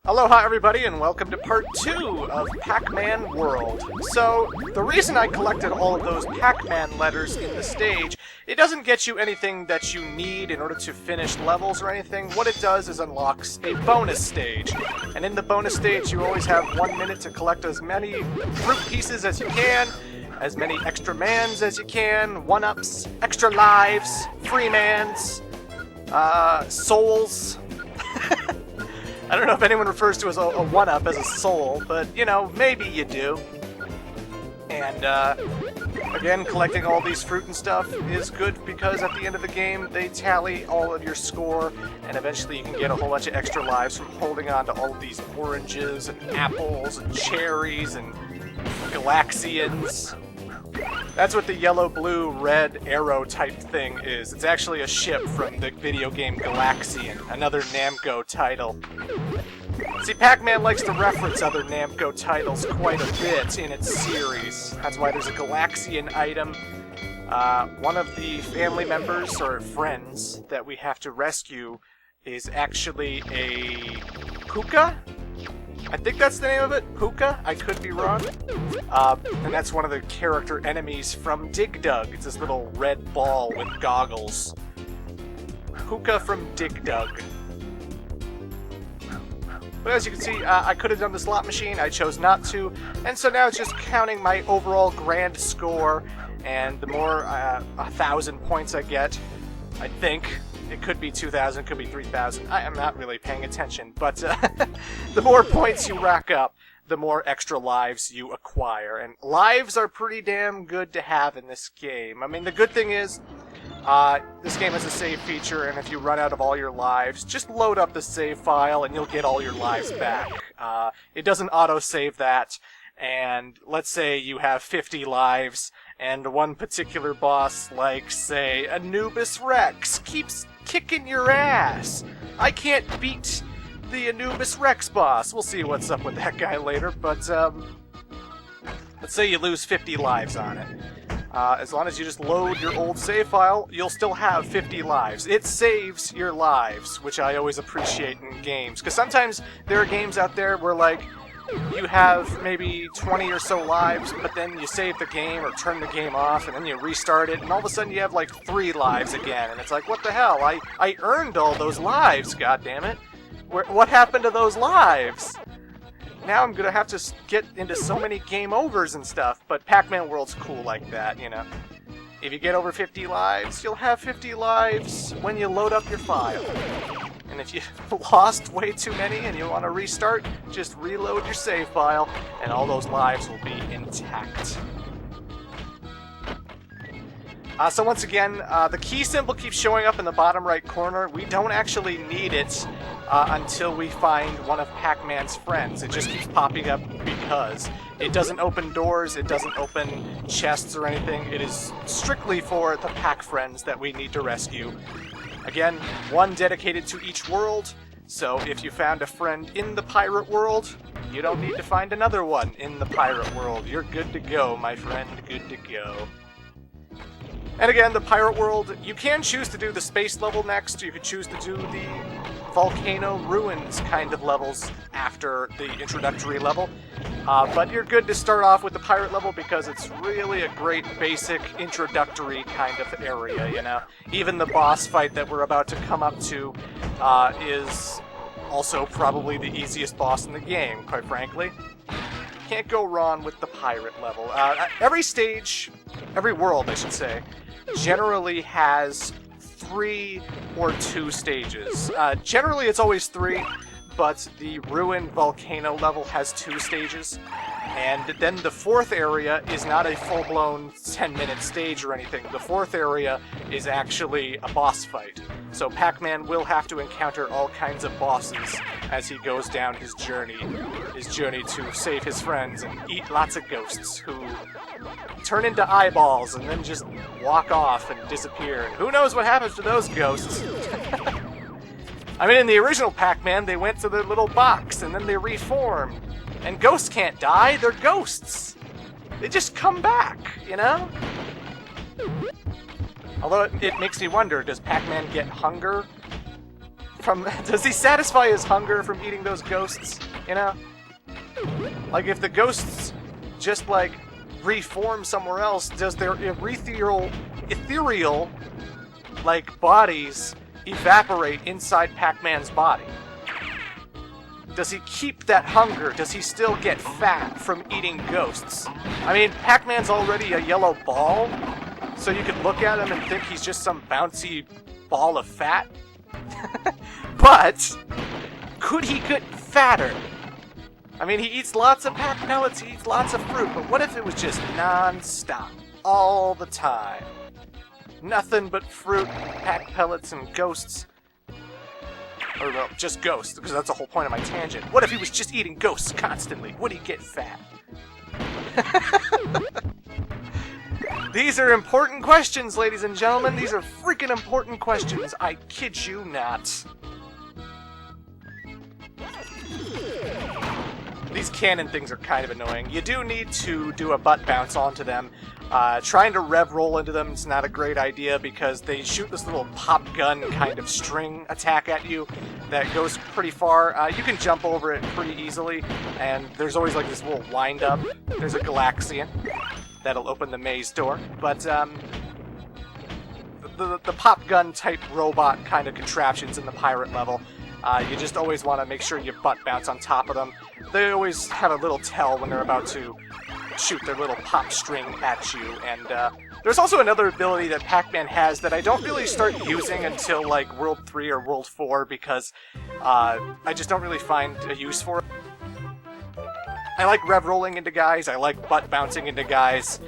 Aloha everybody and welcome to part 2 of Pac-Man World. So, the reason I collected all of those Pac-Man letters in the stage, it doesn't get you anything that you need in order to finish levels or anything. What it does is unlocks a bonus stage. And in the bonus stage you always have 1 minute to collect as many fruit pieces as you can, as many extra mans as you can, 1-ups, extra lives, free mans, souls. I don't know if anyone refers to as a 1-up as a soul, but, you know, maybe you do. And, again, collecting all these fruit and stuff is good because at the end of the game, they tally all of your score, and eventually you can get a whole bunch of extra lives from holding on to all of these oranges and apples and cherries and Galaxians. That's what the yellow, blue, red arrow type thing is. It's actually a ship from the video game Galaxian, another Namco title. See, Pac-Man likes to reference other Namco titles quite a bit in its series. That's why there's a Galaxian item. One of the family members, or friends, that we have to rescue is actually a Puka? I think that's the name of it, Puka? I could be wrong. And that's one of the character enemies from Dig Dug. It's this little red ball with goggles. Puka from Dig Dug. But as you can see, I could have done the slot machine, I chose not to, and so now it's just counting my overall grand score, and the more 1,000 points I get, I think, it could be 2,000, could be 3,000. I am not really paying attention, but the more points you rack up, the more extra lives you acquire. And lives are pretty damn good to have in this game. I mean, the good thing is, this game has a save feature, and if you run out of all your lives, just load up the save file and you'll get all your lives back. It doesn't auto-save that, and let's say you have 50 lives, and one particular boss, like, say, Anubis Rex, keeps kicking your ass. I can't beat the Anubis Rex boss. We'll see what's up with that guy later, but, let's say you lose 50 lives on it. As long as you just load your old save file, you'll still have 50 lives. It saves your lives, which I always appreciate in games. Because sometimes there are games out there where, like, you have maybe 20 or so lives, but then you save the game or turn the game off, and then you restart it, and all of a sudden you have, like, 3 lives again. And it's like, what the hell? I earned all those lives, goddammit. What happened to those lives? Now I'm gonna have to get into so many game overs and stuff, but Pac-Man World's cool like that, you know. If you get over 50 lives, you'll have 50 lives when you load up your file. And if you lost way too many and you want to restart, just reload your save file, and all those lives will be intact. So once again, the key symbol keeps showing up in the bottom right corner. We don't actually need it until we find one of Pac-Man's friends. It just keeps popping up because it doesn't open doors, it doesn't open chests or anything. It is strictly for the Pac friends that we need to rescue. Again, one dedicated to each world, so if you found a friend in the pirate world, you don't need to find another one in the pirate world. You're good to go, my friend, good to go. And again, the pirate world, you can choose to do the space level next, you could choose to do the volcano ruins kind of levels after the introductory level. But you're good to start off with the pirate level because it's really a great basic introductory kind of area, you know. Even the boss fight that we're about to come up to is also probably the easiest boss in the game, quite frankly. Can't go wrong with the pirate level. Every stage, every world I should say, generally has 3 or 2 stages. Generally it's always 3, but the ruined volcano level has 2 stages. And then the 4th area is not a full-blown 10-minute stage or anything. The 4th area is actually a boss fight. So Pac-Man will have to encounter all kinds of bosses as he goes down his journey to save his friends and eat lots of ghosts who turn into eyeballs and then just walk off and disappear. And who knows what happens to those ghosts? I mean, in the original Pac-Man, they went to their little box and then they reformed. And ghosts can't die, they're ghosts. They just come back, you know? Although it makes me wonder, does Pac-Man get hunger Does he satisfy his hunger from eating those ghosts? You know? Like, if the ghosts just, like, reform somewhere else, does their ethereal, like, bodies evaporate inside Pac-Man's body? Does he keep that hunger? Does he still get fat from eating ghosts? I mean, Pac-Man's already a yellow ball, so you could look at him and think he's just some bouncy ball of fat. But could he get fatter? I mean, he eats lots of Pac pellets, he eats lots of fruit, but what if it was just non-stop, all the time? Nothing but fruit, Pac pellets, and ghosts. Or, well, just ghosts, because that's the whole point of my tangent. What if he was just eating ghosts constantly? Would he get fat? These are important questions, ladies and gentlemen. These are freaking important questions. I kid you not. These cannon things are kind of annoying. You do need to do a butt bounce onto them. Trying to rev roll into them is not a great idea because they shoot this little pop gun kind of string attack at you that goes pretty far. You can jump over it pretty easily, and there's always like this little wind up. There's a Galaxian that'll open the maze door, but the pop gun type robot kind of contraptions in the pirate level, you just always want to make sure you butt bounce on top of them. They always have a little tell when they're about to shoot their little pop string at you, and there's also another ability that Pac-Man has that I don't really start using until like World 3 or World 4 because I just don't really find a use for it. I like rev rolling into guys, I like butt bouncing into guys.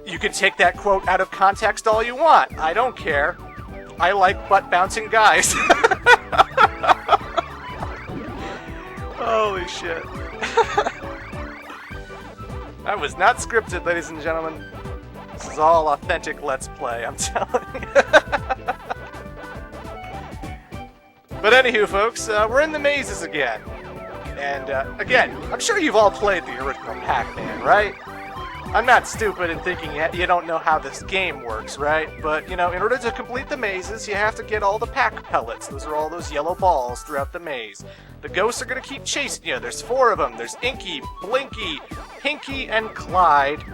You can take that quote out of context all you want, I don't care. I like butt bouncing guys. Holy shit. That was not scripted, ladies and gentlemen. This is all authentic Let's Play, I'm telling you. But anywho, folks, we're in the mazes again. And, again, I'm sure you've all played the original Pac-Man, right? I'm not stupid in thinking you don't know how this game works, right? But, you know, in order to complete the mazes, you have to get all the Pac pellets. Those are all those yellow balls throughout the maze. The ghosts are going to keep chasing you. There's 4 of them. There's Inky, Blinky, Pinky, and Clyde.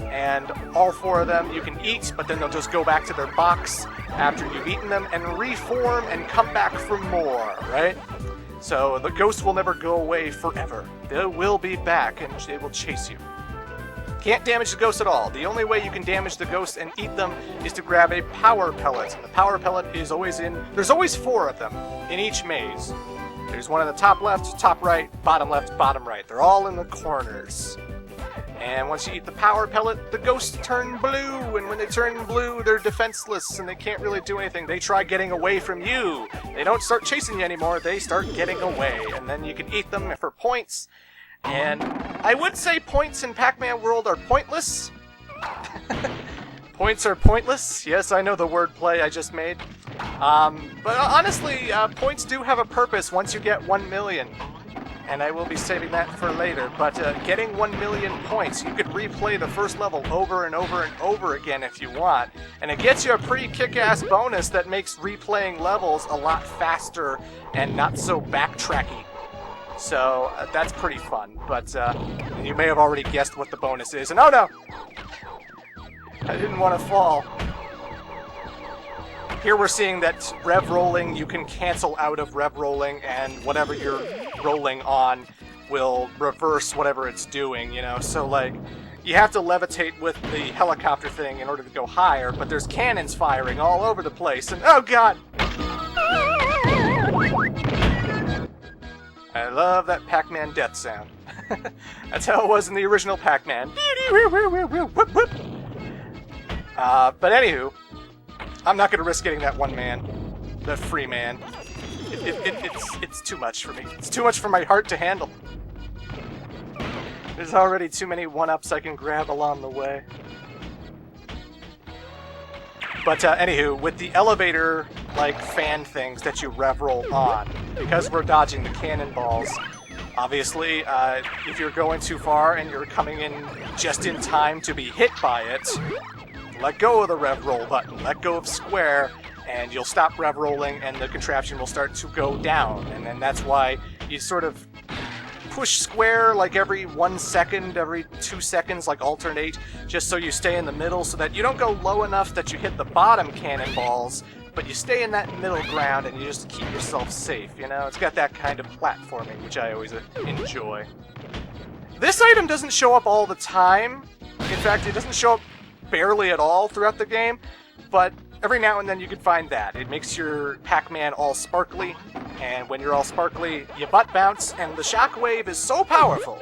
And all 4 of them you can eat, but then they'll just go back to their box after you've eaten them and reform and come back for more, right? So the ghosts will never go away forever. They will be back and they will chase you. Can't damage the ghosts at all. The only way you can damage the ghosts and eat them is to grab a power pellet. And the power pellet is always there's always 4 of them in each maze. There's one in the top left, top right, bottom left, bottom right. They're all in the corners. And once you eat the power pellet, the ghosts turn blue. And when they turn blue, they're defenseless and they can't really do anything. They try getting away from you. They don't start chasing you anymore. They start getting away. And then you can eat them for points. And I would say points in Pac-Man World are pointless. Points are pointless. Yes, I know the wordplay I just made. But honestly, points do have a purpose once you get 1 million. And I will be saving that for later. But getting 1 million points, you could replay the first level over and over and over again if you want. And it gets you a pretty kick-ass bonus that makes replaying levels a lot faster and not so backtracky. So that's pretty fun, but you may have already guessed what the bonus is. And oh no! I didn't want to fall. Here we're seeing that rev rolling, you can cancel out of rev rolling, and whatever you're rolling on will reverse whatever it's doing, you know? So, like, you have to levitate with the helicopter thing in order to go higher, but there's cannons firing all over the place, and oh god! I love that Pac-Man death sound. That's how it was in the original Pac-Man. But anywho, I'm not going to risk getting that 1 man, the free man. It's too much for me. It's too much for my heart to handle. There's already too many 1-ups I can grab along the way. But anywho, with the elevator, like, fan things that you rev roll on, because we're dodging the cannonballs, obviously, if you're going too far and you're coming in just in time to be hit by it, let go of the rev roll button, let go of square, and you'll stop rev rolling, and the contraption will start to go down. And then that's why you sort of push square like every 1 second, every 2 seconds, like alternate, just so you stay in the middle, so that you don't go low enough that you hit the bottom cannonballs, but you stay in that middle ground and you just keep yourself safe, you know? It's got that kind of platforming, which I always enjoy. This item doesn't show up all the time. In fact, it doesn't show up barely at all throughout the game, but every now and then you can find that. It makes your Pac-Man all sparkly, and when you're all sparkly, you butt bounce, and the shockwave is so powerful,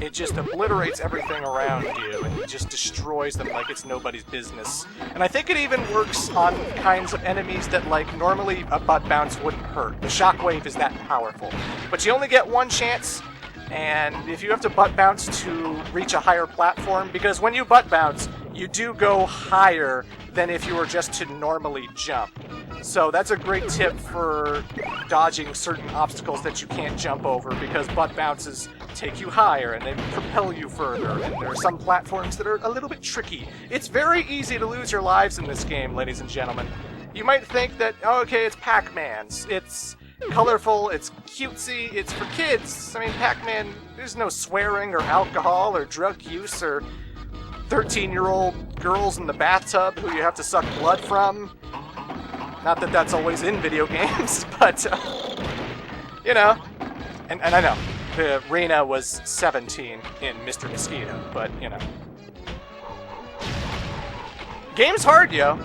it just obliterates everything around you, and it just destroys them like it's nobody's business. And I think it even works on kinds of enemies that, like, normally a butt bounce wouldn't hurt. The shockwave is that powerful. But you only get one chance, and if you have to butt bounce to reach a higher platform, because when you butt bounce, you do go higher than if you were just to normally jump. So that's a great tip for dodging certain obstacles that you can't jump over, because butt bounces take you higher and they propel you further, and there are some platforms that are a little bit tricky. It's very easy to lose your lives in this game, ladies and gentlemen. You might think that, oh, okay, it's Pac-Man's. It's colorful, it's cutesy, it's for kids. I mean, Pac-Man, there's no swearing or alcohol or drug use or 13-year-old girls in the bathtub who you have to suck blood from. Not that that's always in video games, but, you know. And I know, the Rena was 17 in Mr. Mosquito, but, you know. Game's hard, yo.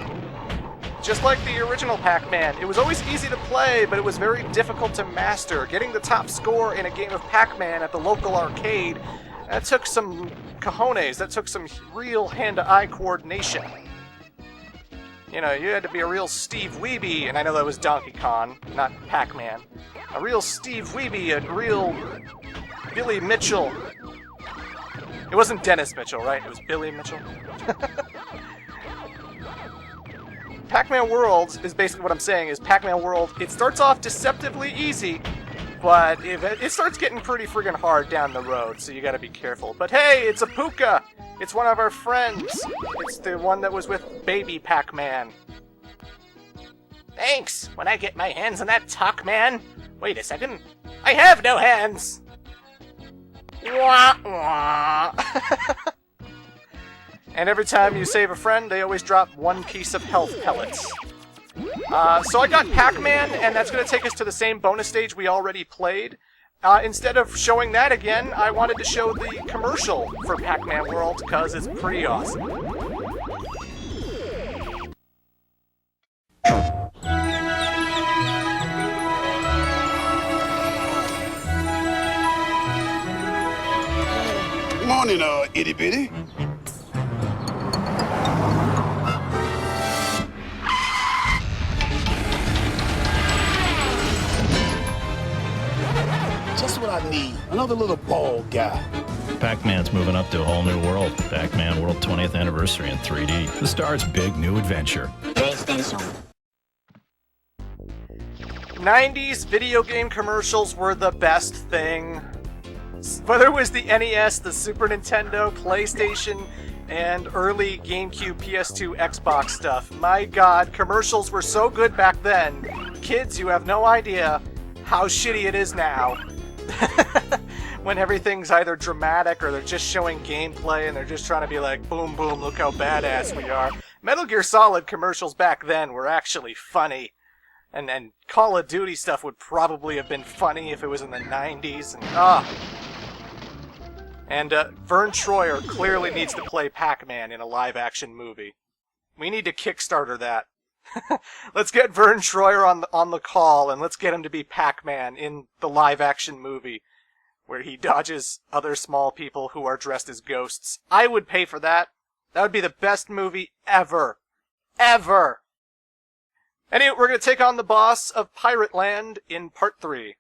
Just like the original Pac-Man, it was always easy to play, but it was very difficult to master. Getting the top score in a game of Pac-Man at the local arcade, that took some cojones, that took some real hand-to-eye coordination. You know, you had to be a real Steve Wiebe, and I know that was Donkey Kong, not Pac-Man. A real Steve Wiebe, a real Billy Mitchell. It wasn't Dennis Mitchell, right? It was Billy Mitchell. Pac-Man World is basically what I'm saying, is Pac-Man World, it starts off deceptively easy, but it starts getting pretty friggin' hard down the road, so you gotta be careful. But hey, it's a Puka! It's one of our friends! It's the one that was with Baby Pac-Man. Thanks! When I get my hands on that Talk-Man... Wait a second. I have no hands! Wah wah! And every time you save a friend, they always drop 1 piece of health pellets. So I got Pac-Man, and that's going to take us to the same bonus stage we already played. Instead of showing that again, I wanted to show the commercial for Pac-Man World, because it's pretty awesome. Morning, itty bitty. Just what I need. Another little bald guy. Pac-Man's moving up to a whole new world. Pac-Man World 20th Anniversary in 3D. The star's big new adventure. PlayStation. 90s video game commercials were the best thing. Whether it was the NES, the Super Nintendo, PlayStation, and early GameCube, PS2, Xbox stuff. My god, commercials were so good back then. Kids, you have no idea how shitty it is now. When everything's either dramatic or they're just showing gameplay and they're just trying to be like, boom, boom, look how badass we are. Metal Gear Solid commercials back then were actually funny. And Call of Duty stuff would probably have been funny if it was in the 90s. And Vern Troyer clearly needs to play Pac-Man in a live-action movie. We need to Kickstarter that. Let's get Vern Troyer on the call, and let's get him to be Pac-Man in the live-action movie, where he dodges other small people who are dressed as ghosts. I would pay for that. That would be the best movie ever. Ever! Anyway, we're going to take on the boss of Pirate Land in Part 3.